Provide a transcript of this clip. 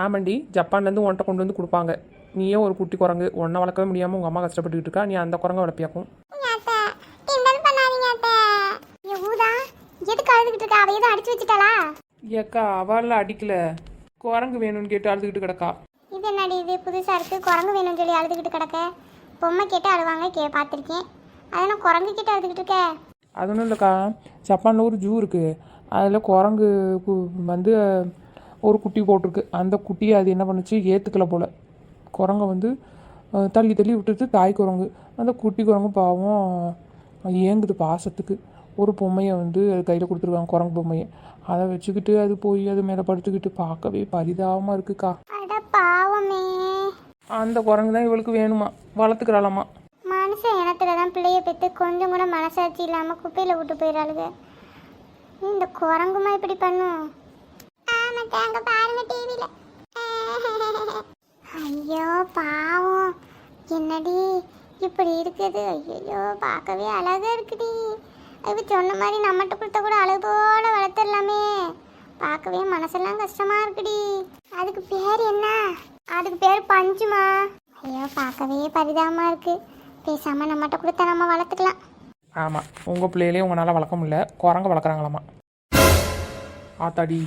ஆமாண்டி, ஜப்பான்லேருந்து உன்கிட்ட கொண்டு வந்து கொடுப்பாங்க. நீயே ஒரு குட்டி குரங்கு, உன்னை வளர்க்கவே முடியாமல் உங்கள் அம்மா கஷ்டப்பட்டுக்கிட்டு இருக்கா, நீ அந்த குரங்கை வளர்ப்பியாக்கும். எதுக்கு அழுதுகிட்டு இருக்கா? அவ எதுவும் அடிச்சு வச்சுட்டாளா? ஏக்கா அவள் அடிக்கல, குரங்கு வேணும்னு கேட்டு அழுதுகிட்டு கிடக்கா. இது என்னடி இது புதுசா இருக்கு? குரங்கு வேணும்னு சொல்லி அழுதுகிட்டு கிடக்க. பொம்மை கேட்டு அழுவாங்க பார்த்துருக்கேன். அதெல்லாம் குரங்கு கேட்டு அழுதுகிட்டு இருக்க? அது ஒன்றும் இல்லைக்கா, ஜப்பானில் ஒரு ஜூ இருக்குது. அதில் குரங்கு வந்து ஒரு குட்டி போட்டிருக்கு. அந்த குட்டியை அது என்ன பண்ணுச்சு, ஏற்றுக்கல போல். குரங்கை வந்து தள்ளி தள்ளி விட்டுட்டு தாய் குரங்கு. அந்த குட்டி குரங்கு பாவம் ஏங்குது பாசத்துக்கு. ஒரு பொம்மையை வந்து அது கையில் கொடுத்துருக்காங்க, குரங்கு பொம்மையை. அதை வச்சுக்கிட்டு அது போய் அது மேலே படுத்துக்கிட்டு பார்க்கவே பரிதாபமாக இருக்குக்கா. அட பாவமே. அந்த குரங்கு தான் இவளுக்கு வேணுமா, வளர்த்துக்கிறாளாமா. மனுஷன் இனத்துல தான் பிள்ளைய பெற்று கொஞ்சம் கூட மனசாட்சி இல்லாமல் குப்பையில் விட்டு போயிடாளுங்க. இந்த குரங்குமா இப்படி பண்ணும்? ஆமாம், பாருங்க டிவியில். ஐயோ பாவம், என்னடி இப்படி இருக்குது? ஐயோ பார்க்கவே அழகா இருக்குடி. அது சொன்ன மாதிரி நம்மகிட்ட கொடுத்தா கூட அழகு போல வளர்த்துடலாமே. பார்க்கவே மனசெல்லாம் கஷ்டமா இருக்குடி. அதுக்கு பேர் என்ன? அதுக்கு பேர் பஞ்சுமா. ஐயோ பார்க்கவே பரிதாபமா இருக்கு. பேசாம நம்மகிட்ட கொடுத்தா நம்ம வளர்த்துக்கலாம். ஆமாம், உங்கள் பிள்ளையிலே உங்களால் வளர்க்க முடியல, குரங்க வளர்க்குறாங்களாம்மா. ஆத்தாடி.